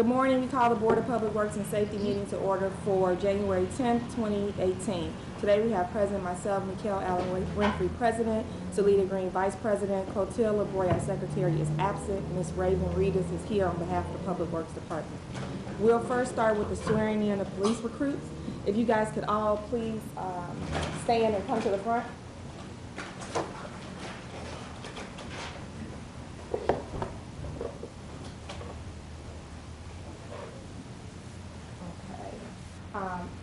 Good morning. We call the Board of Public Works and Safety meeting to order for January 10th, 2018. Today we have President myself, Mikhail Allen Winfrey, President, Salita Green, Vice President, Clotilde LaBroy, our Secretary, is absent. Ms. Raven Reedus is here on behalf of the Public Works Department. We'll first start with the swearing in of police recruits. If you guys could all please stand and come to the front.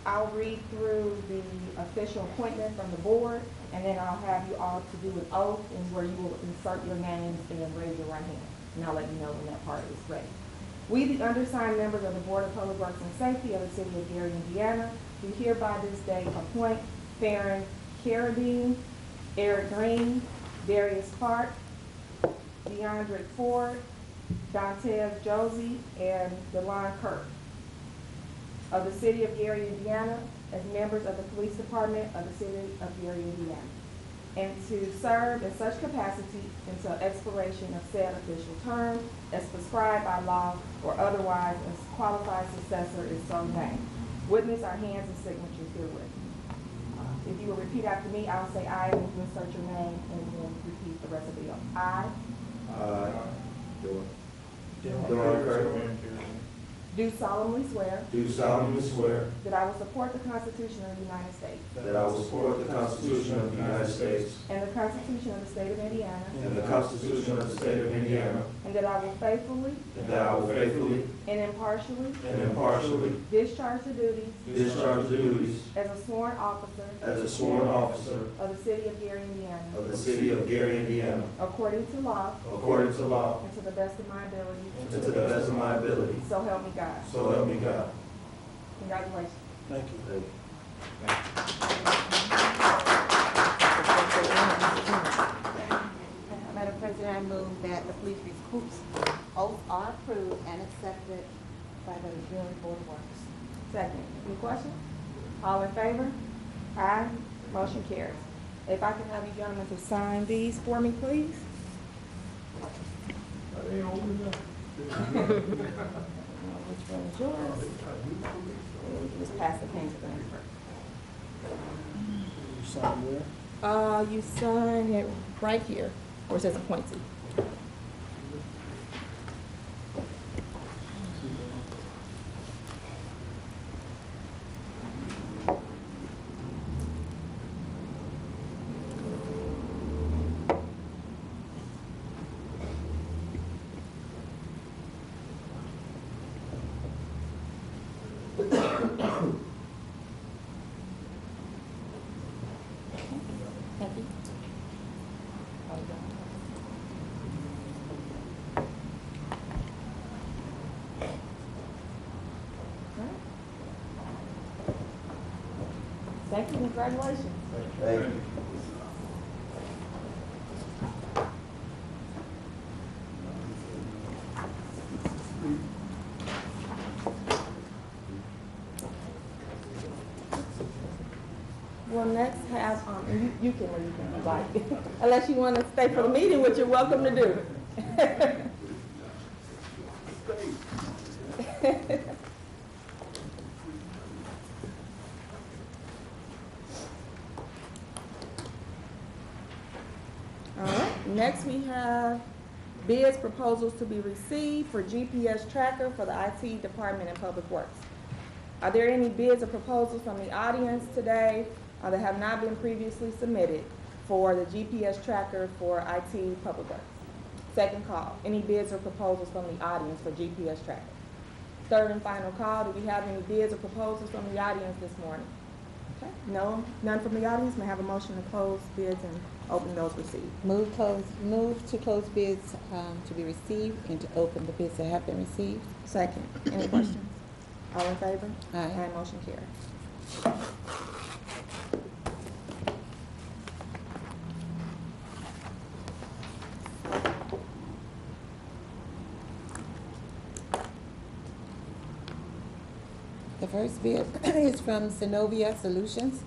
I'll read through the official appointment from the board, and then I'll have you all to do an oath and where you will insert your names and then raise your right hand. And I'll let you know when that part is ready. We, the undersigned members of the Board of Public Works and Safety of the City of Gary, Indiana, do hereby this day appoint Farron Carradine, Eric Green, Darius Clark, DeAndre Ford, Dantes Josie, and DeLon Kirk of the City of Gary, Indiana, as members of the Police Department of the City of Gary, Indiana, and to serve in such capacity until expiration of said official term as prescribed by law or otherwise as qualified successor is so named. Witness our hands and signatures herewith. If you will repeat after me, I'll say aye, and you insert your name, and then repeat the rest of the oath. I do solemnly swear that I will support the Constitution of the United States and the Constitution of the State of Indiana and that I will faithfully and impartially discharge the duties as a sworn officer of the City of Gary, Indiana according to law and to the best of my ability. So help me God. Congratulations. Thank you. Madam President, I move that the police recruits oaths are approved and accepted by the Gary Board of Works. Second. Any questions? All in favor? Aye. Motion carries. If I can have you gentlemen to sign these for me, please. Which one is yours? We can just pass the pen to the next person. You sign where? You sign it right here, where it says appointee. Thank you. Thank you. Congratulations. Thank you. We'll next have, you can leave if you like, unless you want to stay for the meeting, which you're welcome to do. All right, next we have bids, proposals to be received for GPS tracker for the IT Department and Public Works. Are there any bids or proposals from the audience today that have not been previously submitted for the GPS tracker for IT Public Works? Second call. Any bids or proposals from the audience for GPS tracker? Third and final call. Do we have any bids or proposals from the audience this morning? Okay. No, none from the audience. May I have a motion to close bids and open those received? Move to close bids to be received and to open the bids that have been received. Second. Any questions? All in favor? Aye. Aye. Motion carries. The first bid is from Synovia Solutions.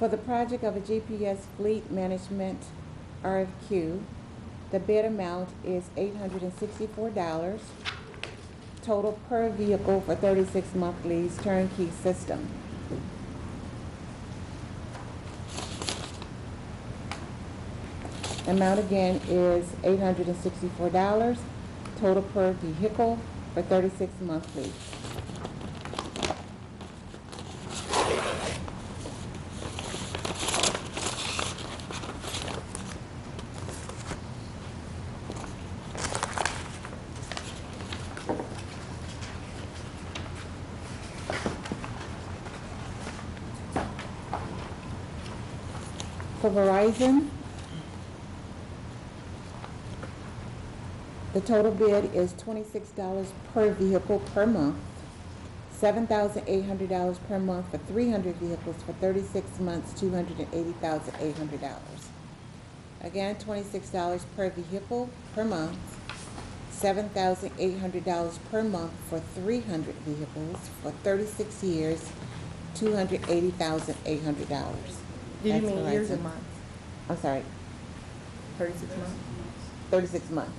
For the project of a GPS fleet management RFQ, the bid amount is $864, total per vehicle for 36-month lease turnkey system. Amount again is $864, total per vehicle for 36-month lease. For Verizon, the total bid is $26 per vehicle per month, $7,800 per month for 300 vehicles for 36 months, $280,800. Again, $26 per vehicle per month, $7,800 per month for 300 vehicles for 36 years, $280,800. Do you That's mean years or Verizon. months? I'm sorry, 36 months? 36 months.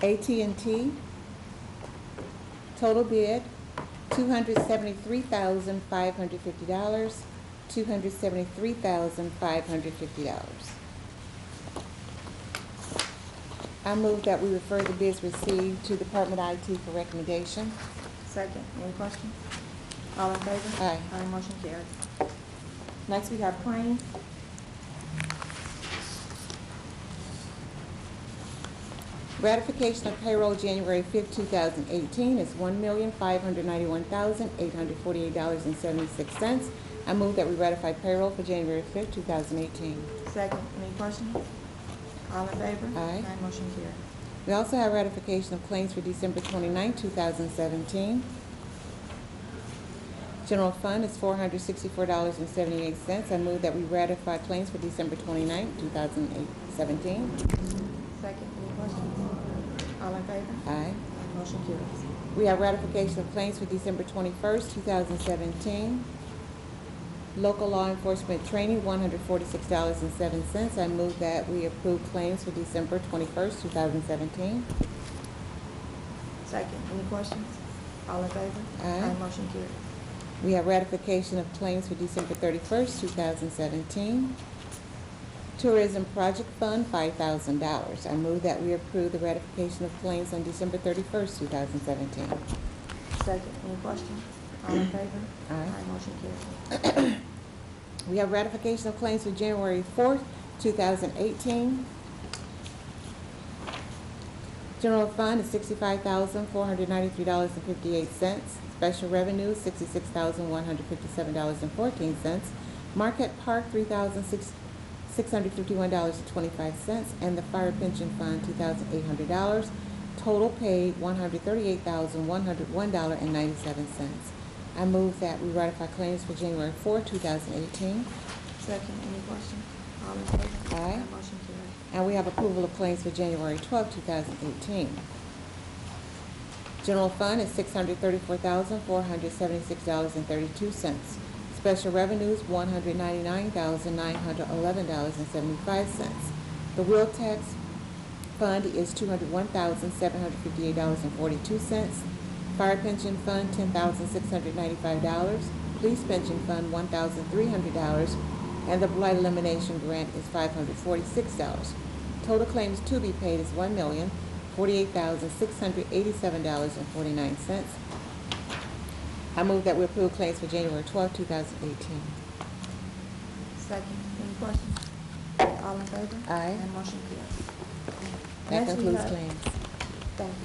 AT&T, total bid, $273,550, $273,550. I move that we refer the bids received to Department of IT for recommendation. Second, any questions? All in favor? Aye. Aye, motion carries. Next, we have claims. Ratification of payroll January 5th, 2018 is $1,591,848.76. I move that we ratify payroll for January 5th, 2018. Second, any questions? All in favor? Aye. Aye, motion carries. We also have ratification of claims for December 29th, 2017. General fund is $464.78. I move that we ratify claims for December 29th, 2017. Second, any questions? All in favor? Aye. Motion carries. We have ratification of claims for December 21st, 2017. Local law enforcement training, $146.07. I move that we approve claims for December 21st, 2017. Second, any questions? All in favor? Aye. Motion carries. We have ratification of claims for December 31st, 2017. Tourism Project Fund, $5,000. I move that we approve the ratification of claims on December 31st, 2017. Second, any questions? All in favor? Aye. Motion carries. We have ratification of claims for January 4th, 2018. General fund is $65,493.58. Special revenue, $66,157.14. Market Park, $3,651.25. And the Fire Pension Fund, $2,800. Total paid, $138,101.97. I move that we ratify claims for January 4, 2018. Second, any questions? All in favor? Aye. Motion carries. And we have approval of claims for January 12, 2018. General fund is $634,476.32. Special revenues, $199,911.75. The wheel tax fund is $201,758.42. Fire pension fund, $10,695. Police pension fund, $1,300. And the blight elimination grant is $546. Total claims to be paid is $1,048,687.49. I move that we approve claims for January 12, 2018. Second, any questions? All in favor? Aye. Motion carries. That Next, we concludes have- claims. Thank you.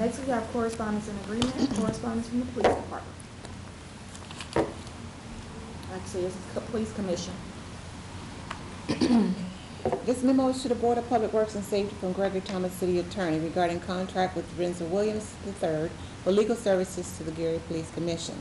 Next, we have correspondence and agreement, correspondence from the police department. Actually, it's the police commission. This memo is to the Board of Public Works and Safety from Gregory Thomas, City Attorney, regarding contract with Renzo Williams III for legal services to the Gary Police Commission.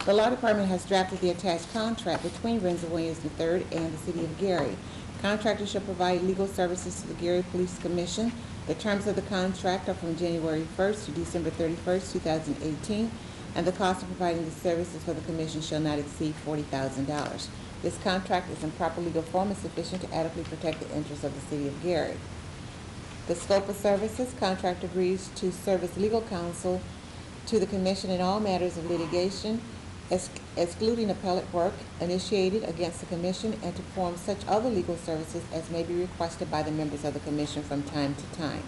The Law Department has drafted the attached contract between Renzo Williams III and the City of Gary. Contractor shall provide legal services to the Gary Police Commission. The terms of the contract are from January 1st to December 31st, 2018, and the cost of providing the services for the Commission shall not exceed $40,000. This contract is in proper legal form and sufficient to adequately protect the interests of the City of Gary. The scope of services: contract agrees to serve as legal counsel to the Commission in all matters of litigation, excluding appellate work initiated against the Commission, and to perform such other legal services as may be requested by the members of the Commission from time to time.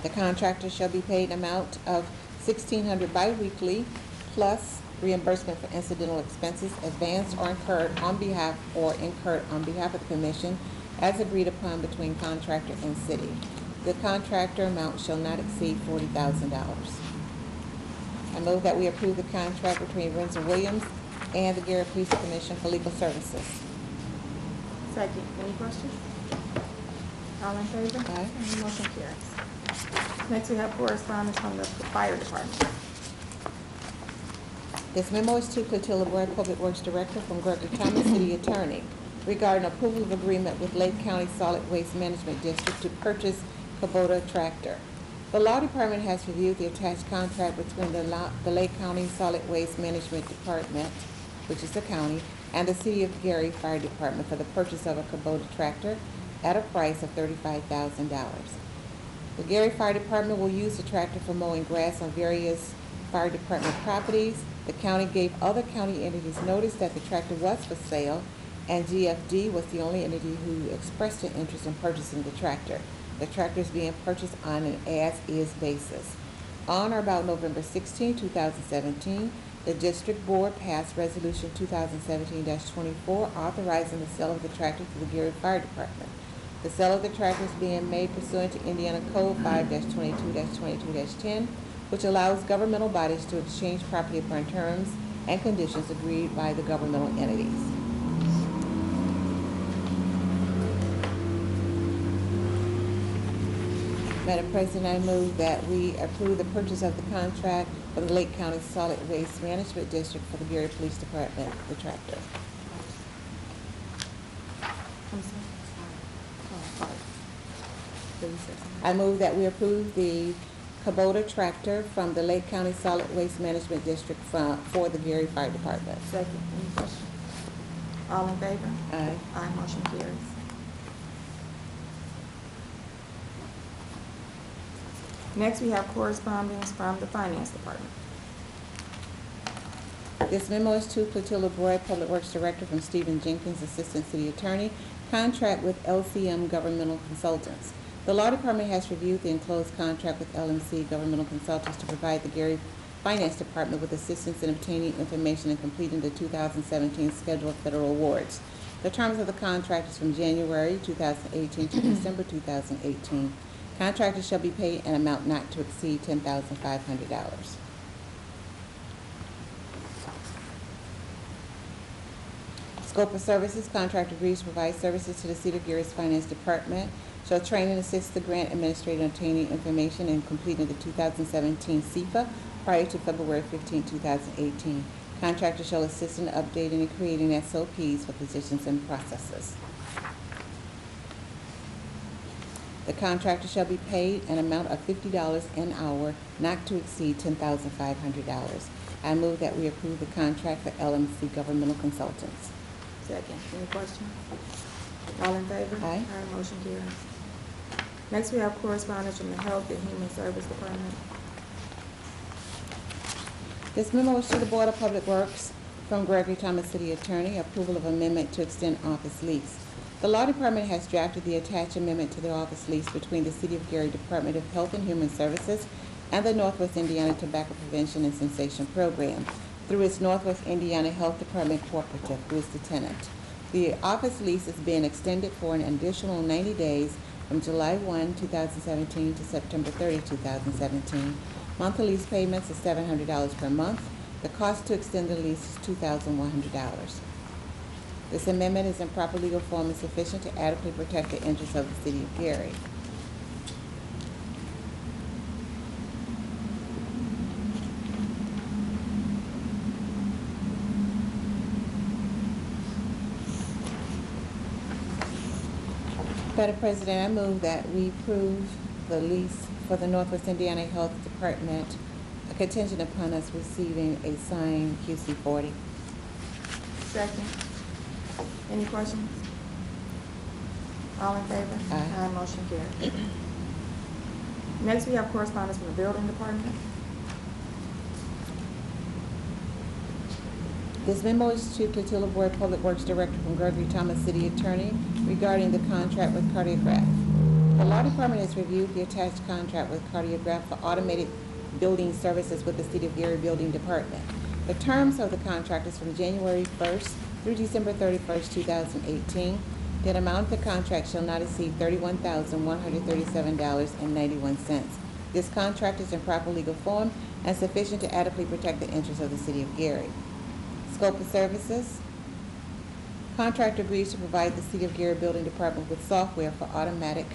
The contractor shall be paid an amount of $1,600 biweekly, plus reimbursement for incidental expenses advanced or incurred on behalf of the Commission, as agreed upon between contractor and city. The contractor amount shall not exceed $40,000. I move that we approve the contract between Renzo Williams and the Gary Police Commission for legal services. Second. Any questions? All in favor? Aye. And motion carries. Next, we have correspondence from the fire department. This memo is to Clotilda Boyd, Public Works Director, from Gregory Thomas, City Attorney, regarding approval of agreement with Lake County Solid Waste Management District to purchase Kubota tractor. The Law Department has reviewed the attached contract between the Lake County Solid Waste Management Department, which is the county, and the City of Gary Fire Department for the purchase of a Kubota tractor at a price of $35,000. The Gary Fire Department will use the tractor for mowing grass on various fire department properties. The county gave other county entities notice that the tractor was for sale, and GFD was the only entity who expressed an interest in purchasing the tractor. The tractor is being purchased on an as-is basis. On or about November 16, 2017, the District Board passed Resolution 2017-24 authorizing the sale of the tractor to the Gary Fire Department. The sale of the tractor is being made pursuant to Indiana Code 5-22-22-10, which allows governmental bodies to exchange property upon terms and conditions agreed by the governmental entities. Madam President, I move that we approve the purchase of the contract for the Lake County Solid Waste Management District for the Gary Police Department, the tractor. I'm sorry. I move that we approve the Kubota tractor from the Lake County Solid Waste Management District for the Gary Fire Department. Second. Any questions? All in favor? Aye. Aye. Motion carries. Next, we have correspondence from the finance department. This memo is to Clotilda Boyd, Public Works Director, from Stephen Jenkins, Assistant City Attorney, contract with LCM Governmental Consultants. The Law Department has reviewed the enclosed contract with LMC Governmental Consultants to provide the Gary Finance Department with assistance in obtaining information and completing the 2017 schedule of federal awards. The terms of the contract is from January 2018 to December 2018. Contractors shall be paid an amount not to exceed $10,500. Scope of services: contract agrees to provide services to the City of Gary's Finance Department, shall train and assist the grant administrator in obtaining information and completing the 2017 CFA prior to February 15, 2018. Contractor shall assist in updating and creating SOPs for positions and processes. The contractor shall be paid an amount of $50 an hour, not to exceed $10,500. I move that we approve the contract for LMC Governmental Consultants. Second. Any questions? All in favor? Aye. Aye. Motion carries. Next, we have correspondence from the Health and Human Service Department. This memo is to the Board of Public Works from Gregory Thomas, City Attorney, approval of amendment to extend office lease. The Law Department has drafted the attached amendment to the office lease between the City of Gary Department of Health and Human Services and the Northwest Indiana Tobacco Prevention and Cessation Program through its Northwest Indiana Health Department Cooperative, who is the tenant. The office lease is being extended for an additional 90 days from July 1, 2017 to September 30, 2017. Monthly lease payments is $700 per month. The cost to extend the lease is $2,100. This amendment is in proper legal form and sufficient to adequately protect the interests of the city of Gary. Madam President, I move that we approve the lease for the Northwest Indiana Health Department contingent upon us receiving a signed QC-40. Second. Any questions? All in favor? Aye. Motion carries. Next, we have correspondence from the building department. This memo is to Clotilda Boyd, Public Works Director, from Gregory Thomas, City Attorney, regarding the contract with Cardiograph. The Law Department has reviewed the attached contract with Cardiograph for automated building services with the City of Gary Building Department. The terms of the contract is from January 1st through December 31st, 2018. The amount of the contract shall not exceed $31,137.91. This contract is in proper legal form and sufficient to adequately protect the interests of the City of Gary. Scope of services. Contract agrees to provide the City of Gary Building Department with software for automatic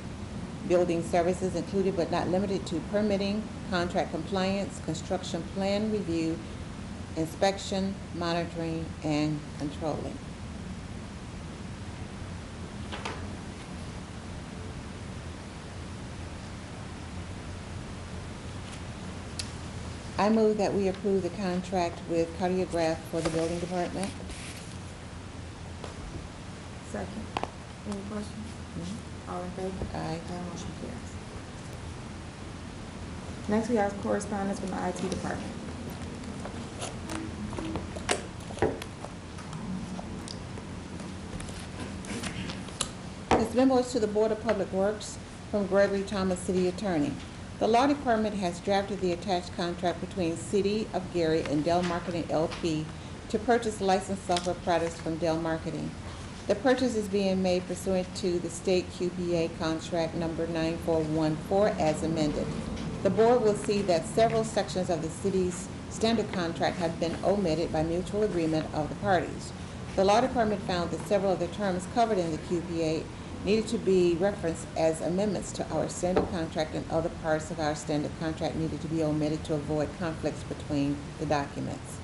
building services, included but not limited to permitting, contract compliance, construction plan review, inspection, monitoring, and controlling. I move that we approve the contract with Cardiograph for the building department. Second. Any questions? All in favor? Aye. Motion carries. Next, we have correspondence from the IT department. This memo is to the Board of Public Works from Gregory Thomas, City Attorney. The Law Department has drafted the attached contract between City of Gary and Dell Marketing LP to purchase licensed software products from Dell Marketing. The purchase is being made pursuant to the state QPA contract number 9414 as amended. The board will see that several sections of the city's standard contract have been omitted by mutual agreement of the parties. The Law Department found that several of the terms covered in the QPA needed to be referenced as amendments to our standard contract, and other parts of our standard contract needed to be omitted to avoid conflicts between the documents.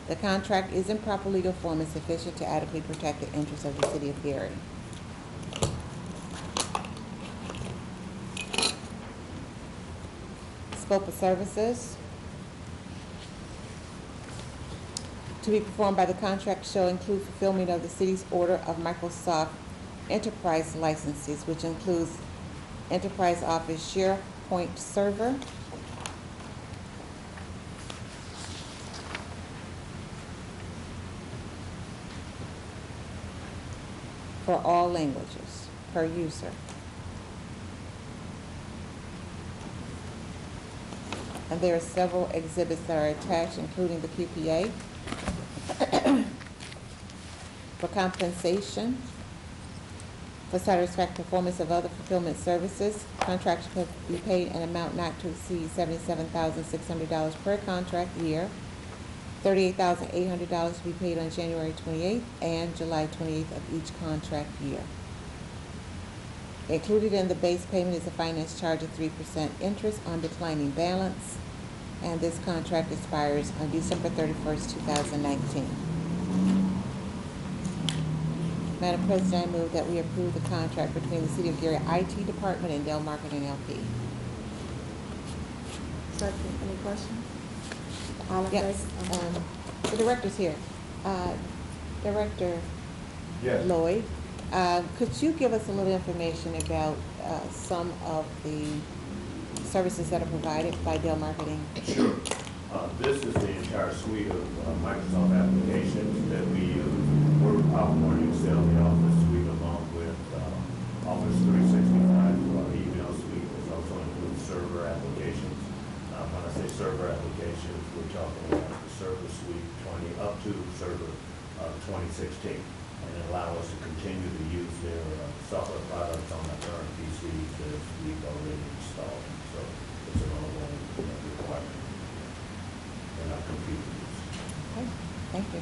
The contract is in proper legal form and sufficient to adequately protect the interests of the City of Gary. Scope of services to be performed by the contract shall include fulfillment of the city's order of Microsoft Enterprise licenses, which includes Enterprise Office SharePoint Server, for all languages per user. And there are several exhibits that are attached, including the QPA. For compensation for satisfactory performance of other fulfillment services, contracts could be paid an amount not to exceed $77,600 per contract year. $38,800 to be paid on January 28th and July 28th of each contract year. Included in the base payment is a finance charge of 3% interest on declining balance, and this contract expires on December 31st, 2019. Madam President, I move that we approve the contract between the City of Gary IT Department and Dell Marketing LP. Second. Any questions? All in Yes, favor? the director's here. Director Yes. Lloyd, could you give us a little information about some of the services that are provided by Dell Marketing? Sure. This is the entire suite of Microsoft applications that we use. Word, PowerPoint, Excel, the Office suite, along with Office 365, email suite, which also includes server applications. When I say server applications, we're talking about the server suite 20 up to server 2016, and it allows us to continue to use their software products on the current PCs that we've already installed. So it's an ongoing requirement. And our computers. Thank you.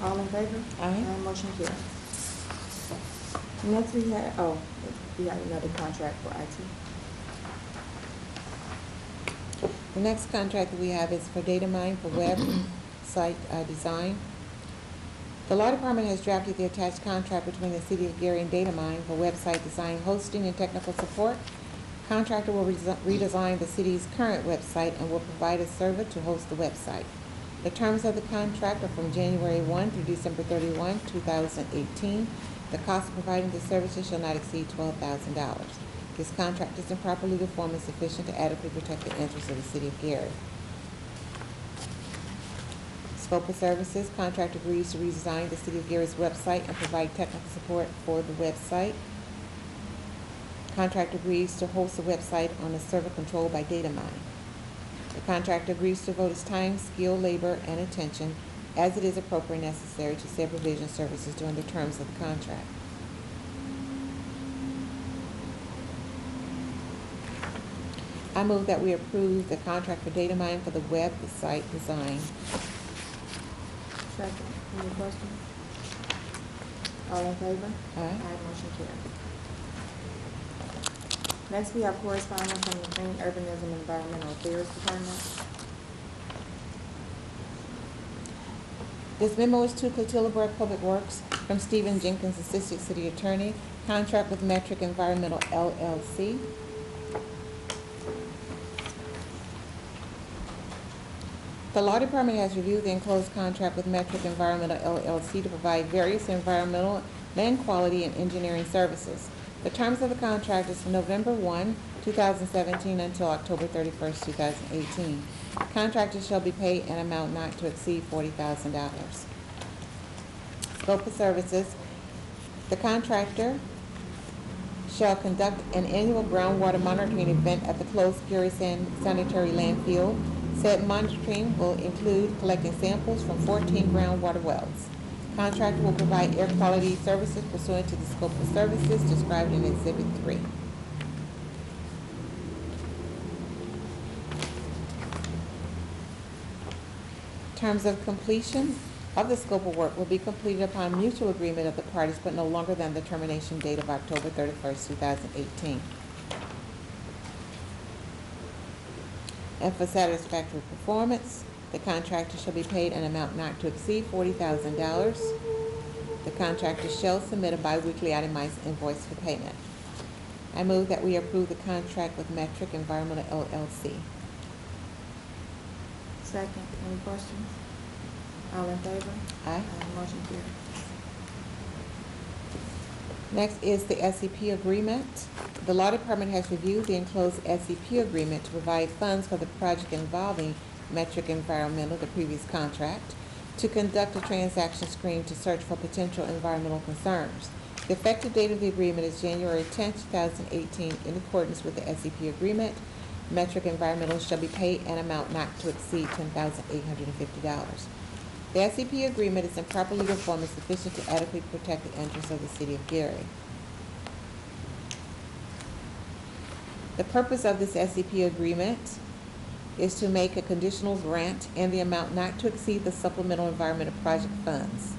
All in favor? Aye. Motion carries. Next we have, we have another contract for IT. The next contract that we have is for Datamine for website design. The Law Department has drafted the attached contract between the City of Gary and Datamine for website design, hosting, and technical support. Contractor will redesign the city's current website and will provide a server to host the website. The terms of the contract are from January 1 through December 31, 2018. The cost of providing the services shall not exceed $12,000. This contract is in proper legal form and sufficient to adequately protect the interests of the City of Gary. Scope of services, contract agrees to redesign the City of Gary's website and provide technical support for the website. Contract agrees to host the website on a server controlled by Datamine. The contract agrees to devote its time, skill, labor, and attention as it is appropriate and necessary to said provision services during the terms of the contract. I move that we approve the contract for Datamine for the website design. Second, any questions? All in favor? Aye. Motion carries. Next, we have correspondence from the Clean Urbanism and Environmental Affairs Department. This memo is to Clotilda Public Works from Stephen Jenkins, Assistant City Attorney. Contract with Metric Environmental LLC. The Law Department has reviewed the enclosed contract with Metric Environmental LLC to provide various environmental, land quality, and engineering services. The terms of the contract is from November 1, 2017 until October 31st, 2018. Contractors shall be paid an amount not to exceed $40,000. Scope of services. The contractor shall conduct an annual groundwater monitoring event at the closed Gary sanitary landfill. Said monitoring will include collecting samples from 14 groundwater wells. Contractor will provide air quality services pursuant to the scope of services described in Exhibit 3. Terms of completion of the scope of work will be completed upon mutual agreement of the parties, but no longer than the termination date of October 31st, 2018. And for satisfactory performance, the contractor shall be paid an amount not to exceed $40,000. The contractor shall submit a biweekly itemized invoice for payment. I move that we approve the contract with Metric Environmental LLC. Second, any questions? All in favor? Aye. Motion carries. Next is the SCP agreement. The Law Department has reviewed the enclosed SCP agreement to provide funds for the project involving Metric Environmental, the previous contract, to conduct a transaction screen to search for potential environmental concerns. The effective date of the agreement is January 10, 2018. In accordance with the SCP agreement, Metric Environmental shall be paid an amount not to exceed $10,850. The SCP agreement is in proper legal form and sufficient to adequately protect the interests of the City of Gary. The purpose of this SCP agreement is to make a conditional grant in the amount not to exceed the Supplemental Environmental Project funds,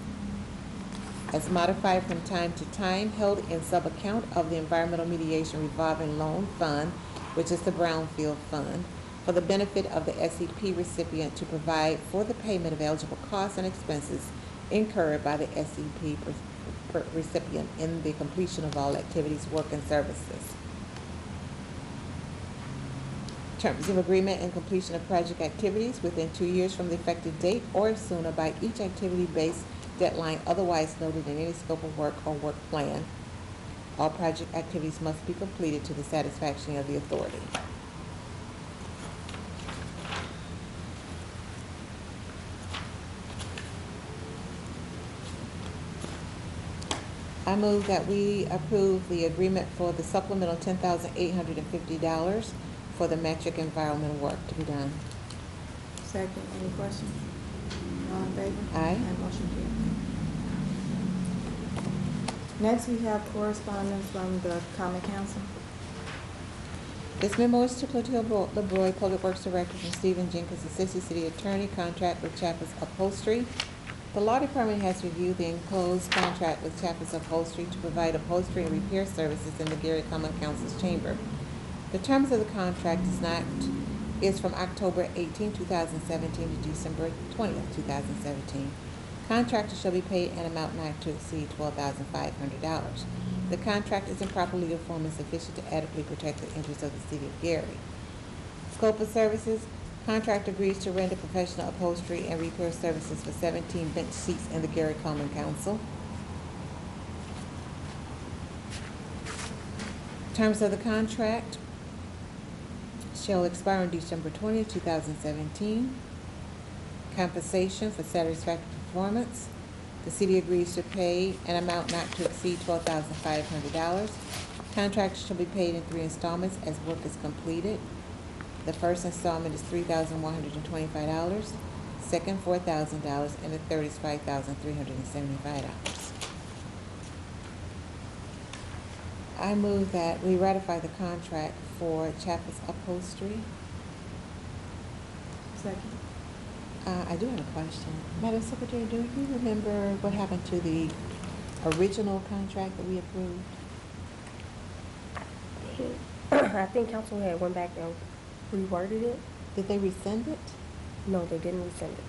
as modified from time to time, held in sub-account of the Environmental Mediation Revolving Loan Fund, which is the Brownfield Fund, for the benefit of the SCP recipient to provide for the payment of eligible costs and expenses incurred by the SCP recipient in the completion of all activities, work, and services. Terms of agreement and completion of project activities within 2 years from the effective date or sooner by each activity-based deadline otherwise noted in any scope of work or work plan. All project activities must be completed to the satisfaction of the authority. I move that we approve the agreement for the supplemental $10,850 for the Metric Environmental work to be done. Second, any questions? All in favor? Aye. Motion carries. Next, we have correspondence from the Common Council. This memo is to Clotilde LeBroy, Public Works Director, from Stephen Jenkins, Assistant City Attorney, contract with Chappell's Upholstery. The Law Department has reviewed the enclosed contract with Chappell's Upholstery to provide upholstery and repair services in the Gary Common Council's chamber. The terms of the contract is from October 18, 2017 to December 20, 2017. Contractor shall be paid an amount not to exceed $12,500. The contract is in proper legal form and sufficient to adequately protect the interests of the City of Gary. Scope of services: contract agrees to render professional upholstery and repair services for 17 bench seats in the Gary Common Council. Terms of the contract shall expire on December 20, 2017. Compensation for satisfactory performance: the city agrees to pay an amount not to exceed $12,500. Contract shall be paid in 3 installments as work is completed. The first installment is $3,125, second $4,000, and the third is $5,375. I move that we ratify the contract for Chappell's Upholstery. Second. I do have a question. Madam Secretary, do you remember what happened to the original contract that we approved? I think council had went back and reworded it. Did they rescind it? No, they didn't rescind it.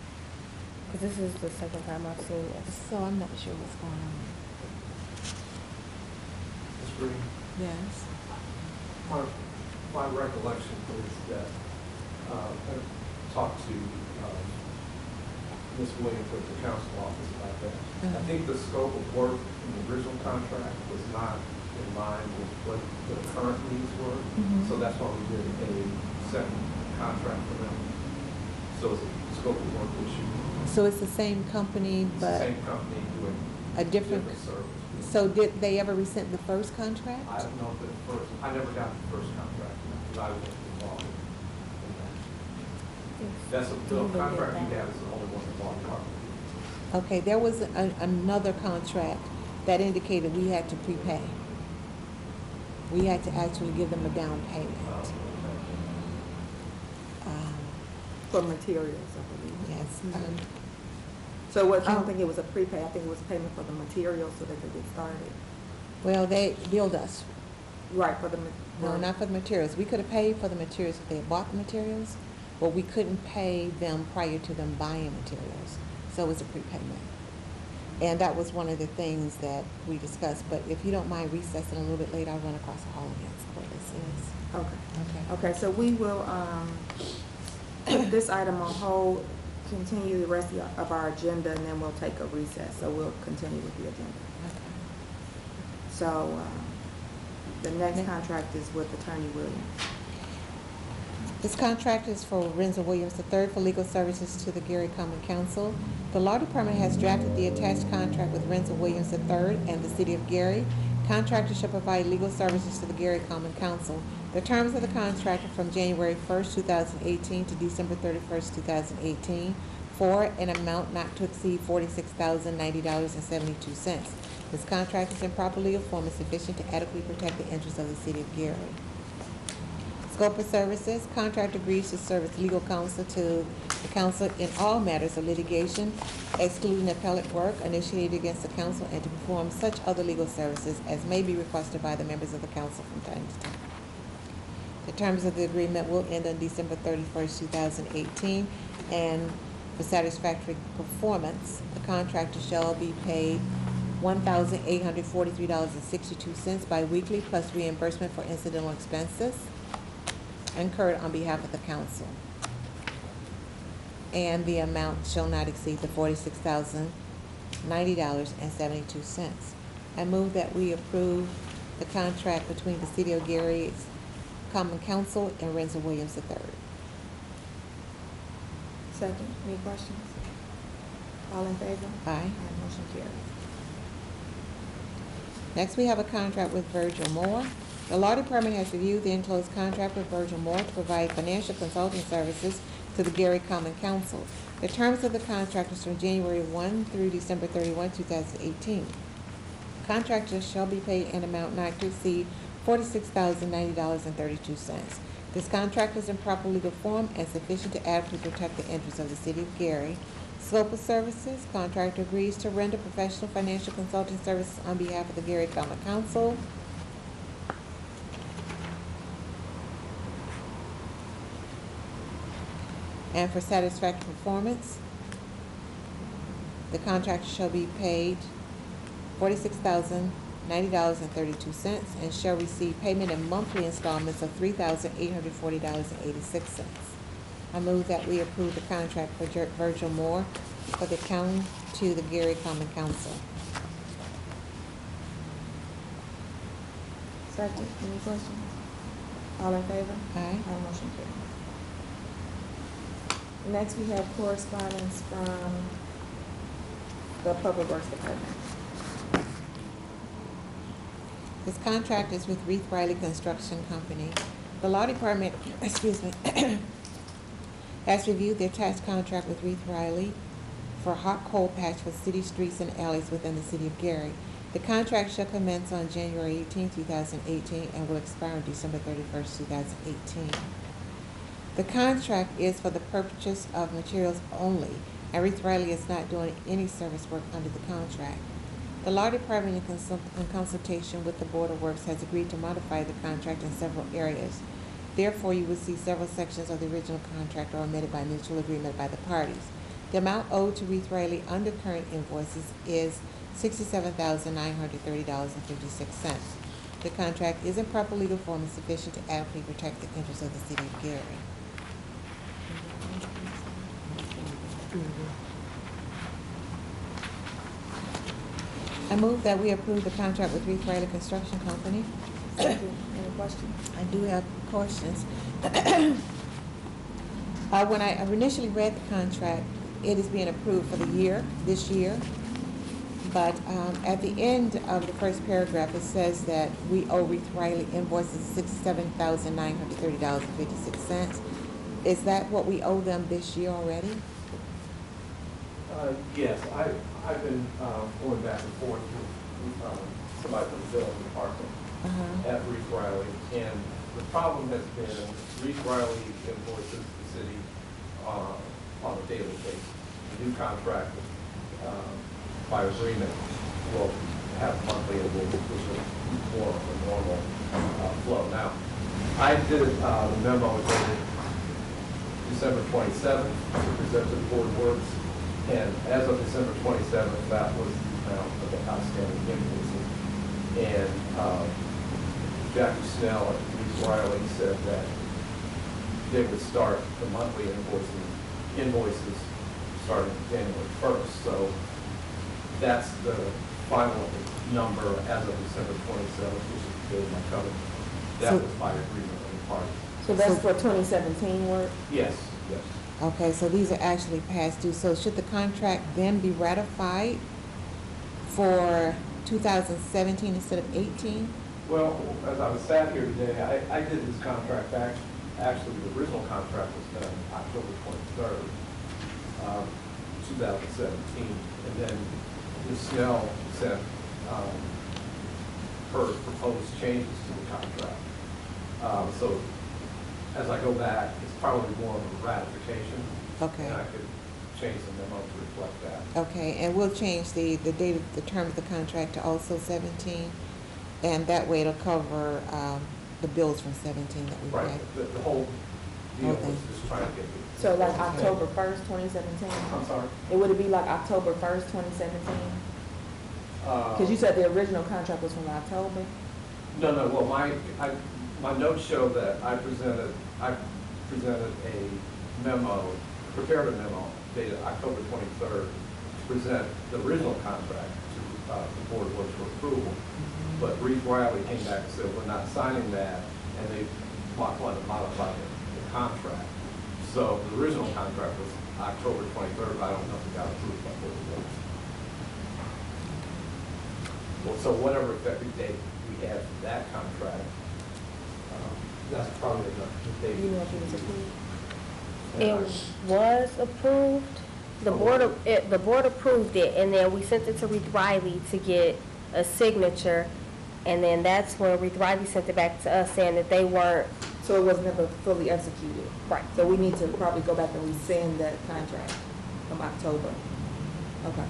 Because this is the second time I've seen this. So I'm not sure what's going on. Ms. Green, Yes. my recollection is that I talked to Ms. Williams at the council office about that. I think the scope of work in the original contract was not in line with what the current needs were. So that's why we did a second contract for them. So it's a scope of work issue. So it's the same company, It's the but same company doing a different. service. So did they ever rescind the first contract? I don't know if the first, I never got the first contract because I wasn't involved in that. That's the contract we have is the only one that bought car. Okay, there was another contract that indicated we had to prepay. We had to actually give them a down payment. For materials, I believe. Yes. So what, I don't think it was a prepay, I think it was payment for the materials so they could get started. Well, they billed us. Right, for the. No, not for the materials. We could have paid for the materials if they had bought the materials, but we couldn't pay them prior to them buying materials. So it was a prepayment. And that was one of the things that we discussed. But if you don't mind recessing a little bit later, I'll run across the hall again, see what this is. Okay. Okay. Okay, so we will, put this item on hold, continue the rest of our agenda, and then we'll take a recess. So we'll continue with the agenda. Okay. So, the next contract is with Attorney Williams. This contract is for Renzo Williams III for legal services to the Gary Common Council. The Law Department has drafted the attached contract with Renzo Williams III and the City of Gary. Contractor shall provide legal services to the Gary Common Council. The terms of the contract are from January 1st, 2018 to December 31st, 2018 for an amount not to exceed $46,090.72. This contract is in proper legal form and sufficient to adequately protect the interests of the City of Gary. Scope of services: contract agrees to serve as legal counsel to the council in all matters of litigation, excluding appellate work initiated against the council, and to perform such other legal services as may be requested by the members of the council from time to time. The terms of the agreement will end on December 31st, 2018, and for satisfactory performance, the contractor shall be paid $1,843.62 biweekly plus reimbursement for incidental expenses incurred on behalf of the council. And the amount shall not exceed the $46,090.72. I move that we approve the contract between the City of Gary's Common Council and Renzo Williams III. Second, any questions? All in favor? Aye. Motion carries. Next, we have a contract with Virgil Moore. The Law Department has reviewed the enclosed contract with Virgil Moore to provide financial consulting services to the Gary Common Council. The terms of the contract is from January 1 through December 31, 2018. Contractors shall be paid an amount not to exceed $46,090.32. This contract is in proper legal form and sufficient to adequately protect the interests of the city of Gary. Scope of services, contractor agrees to render professional financial consulting services on behalf of the Gary Common Council. And for satisfactory performance, the contractor shall be paid $46,090.32 and shall receive payment in monthly installments of $3,840.86. I move that we approve the contract for Virgil Moore for the county to the Gary Common Council. Second, any questions? All in favor? Aye. All motion carries. Next, we have correspondence from the Public Works Department. This contract is with Reith Riley Construction Company. The law department, has reviewed the attached contract with Reith Riley for hot coal patch for city streets and alleys within the city of Gary. The contract shall commence on January 18, 2018 and will expire on December 31st, 2018. The contract is for the purchase of materials only, and Reith Riley is not doing any service work under the contract. The law department, in consultation with the Board of Works, has agreed to modify the contract in several areas. Therefore, you will see several sections of the original contract are omitted by mutual agreement by the parties. The amount owed to Reith Riley under current invoices is $67,930.56. The contract is in proper legal form and sufficient to adequately protect the interests of the city of Gary. I move that we approve the contract with Reith Riley Construction Company. Second, any questions? I do have questions. When I initially read the contract, it is being approved for the year, this year. But at the end of the first paragraph, it says that we owe Reith Riley invoices $67,930.56. Is that what we owe them this year already? Yes, I've been going back and forth with somebody from the billing department at Reith Riley, and the problem has been Reith Riley invoices the city on a daily basis. The new contract, by agreement, will have monthly invoices, which is more of a normal flow. Now, I did the memo dated December 27th to present to the Board of Works. And as of December 27th, that was the amount of the outstanding invoices. And Jackie Snell at Reith Riley said that they would start the monthly invoices starting January 1st. So that's the final number as of December 27th, which is the date of my covenant. That was by agreement of the parties. So that's for 2017 work? Yes, yes. Okay, so these are actually past due. So should the contract then be ratified for 2017 instead of 18? Well, as I was sat here today, I did this contract, actually the original contract was done October 23rd, 2017. And then Ms. Snell sent her proposed changes to the contract. So as I go back, it's probably more of a ratification. Okay. And I could change the memo to reflect that. Okay, and we'll change the date of the term of the contract to also 17, and that way it'll cover the bills from 17 that we Right, had. the whole deal Okay. was just trying to get the. So like October 1st, 2017? I'm sorry? Would it be like October 1st, 2017? Because you said the original contract was from October? No, well, my notes show that I presented a memo, prepared a memo dated October 23rd to present the original contract to the Board of Works for approval. But Reith Riley came back and said, we're not signing that, and they wanted to modify the contract. So the original contract was October 23rd, but I don't know if it got approved by Board of Works. Well, so whatever effective date we have for that contract, that's probably the date. You know if it was approved? It was approved. The board approved it, and then we sent it to Reith Riley to get a signature, And then that's when Reeve Riley sent it back to us saying that they weren't, So it was never fully executed. right. So we need to probably go back and rescind that contract from October. Okay.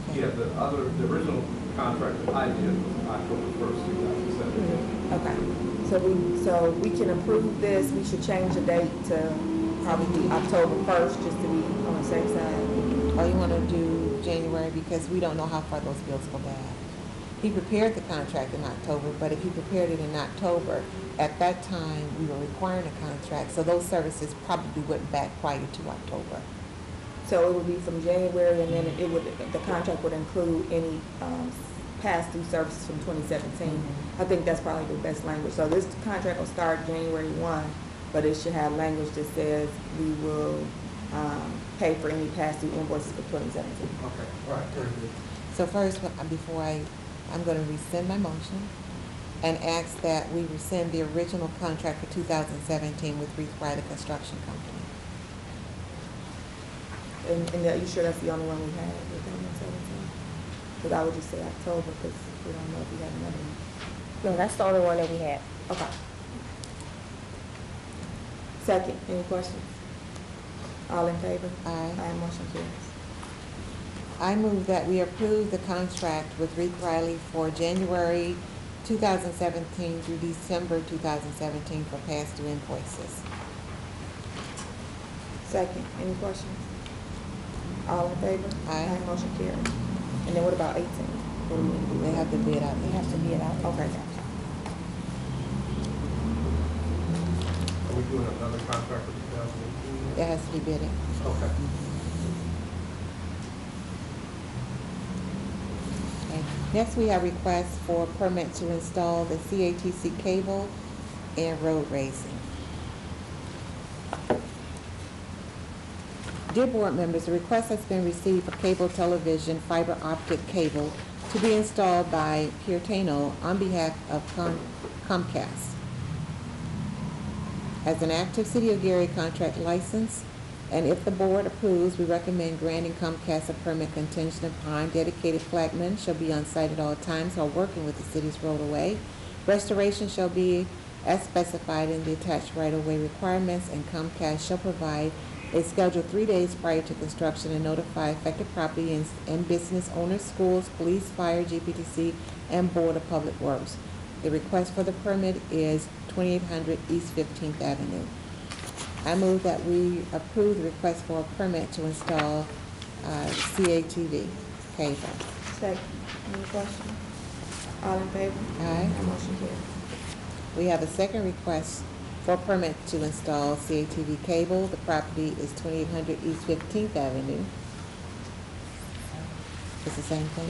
Okay. Yeah, the original contract that I did was October 1st, 2017. Okay. So we can approve this. We should change the date to probably October 1st, just to be on the safe side. Or you want to do January, because we don't know how far those bills go back. He prepared the contract in October, but if he prepared it in October, at that time, we were requiring a contract, so those services probably went back prior to October. So it would be from January, and then the contract would include any pass-through services from 2017. I think that's probably the best language. So this contract will start January 1, but it should have language that says we will pay for any pass-through invoices for 2017. Okay, all right, very good. So first, before I'm going to rescind my motion and ask that we rescind the original contract for 2017 with Reeve Riley Construction Company. And are you sure that's the only one we have with them in 17? Because I would just say October, because we don't know if we have another one. No, that's the only one that we had. Okay. Second, any questions? All in favor? Aye. Aye, motion carries. I move that we approve the contract with Reeve Riley for January 2017 through December 2017 for pass-through invoices. Second, any questions? All in favor? Aye. Motion carries. And then what about 18? What do we need to do? They have to bid out. We have to bid out. Okay, gotcha. Are we doing another contract for 2018? It has to be bidded. Okay. Okay. Next, we have requests for permit to install the CATC cable and road raising. Dear board members, a request has been received for cable television fiber optic cable to be installed by Piertano on behalf of Comcast. As an active City of Gary contract license, and if the board approves, we recommend granting Comcast a permit contingent upon dedicated flagmen shall be on site at all times while working with the city's roadway. Restoration shall be as specified in the attached right-of-way requirements, and Comcast shall provide a schedule 3 days prior to construction and notify affected property and business owners, schools, police, fire, GPTC, and Board of Public Works. The request for the permit is 2800 East 15th Avenue. I move that we approve the request for a permit to install CATV cable. Second, any questions? All in favor? Aye. Motion carries. We have a second request for a permit to install CATV cable. The property is 2800 East 15th Avenue. It's the same thing?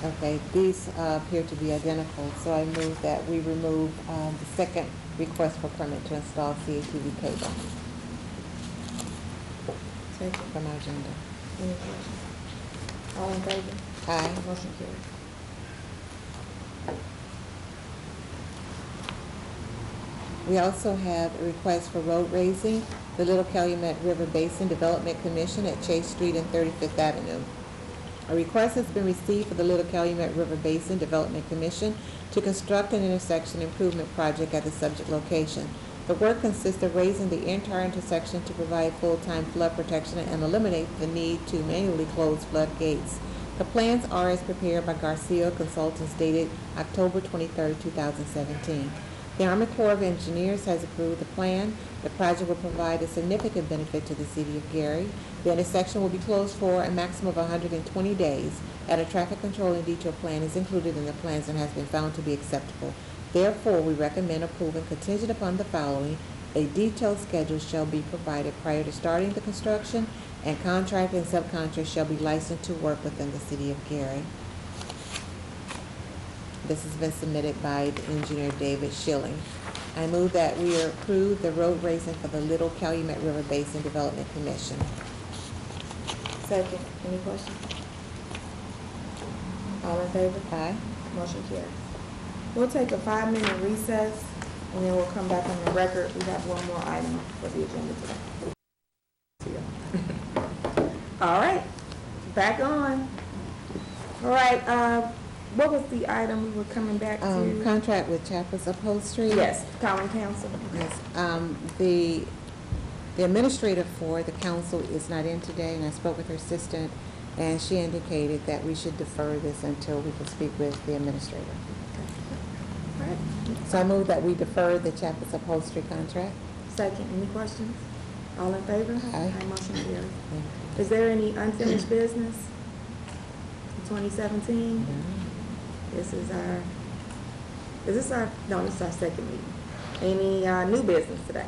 Okay, these appear to be identical, so I move that we remove the second request for permit to install CATV cable Second, from our agenda. any questions? All in favor? Aye. Motion carries. We also have a request for road raising, the Little Calumet River Basin Development Commission at Chase Street and 35th Avenue. A request has been received for the Little Calumet River Basin Development Commission to construct an intersection improvement project at the subject location. The work consists of raising the entire intersection to provide full-time flood protection and eliminate the need to manually close floodgates. The plans are as prepared by Garcia Consultants dated October 23, 2017. The Army Corps of Engineers has approved the plan. The project will provide a significant benefit to the city of Gary. The intersection will be closed for a maximum of 120 days, and a traffic control and detail plan is included in the plans and has been found to be acceptable. Therefore, we recommend approving contingent upon the following. A detailed schedule shall be provided prior to starting the construction, and contractor and subcontractors shall be licensed to work within the city of Gary. This has been submitted by engineer David Schilling. I move that we approve the road raising for the Little Calumet River Basin Development Commission. Second, any questions? All in favor? Aye. Motion carries. We'll take a 5-minute recess, and then we'll come back on the record. We have one more item for the agenda today. All right, back on. All right, what was the item we were coming back to? Contract with Chappell's Upholstery. Yes, common council. Yes, the administrator for the council is not in today, and I spoke with her assistant, and she indicated that we should defer this until we can speak with the administrator. All right. So I move that we defer the Chappell's Upholstery contract. Second, any questions? All in favor? Aye. Motion carries. Is there any unfinished business in 2017? This is our second meeting. Any new business today?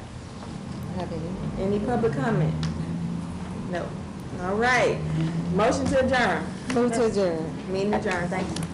Have any? Any public comment? No. All right. Motion to adjourn. Move to adjourn. Meeting adjourned. Thank you.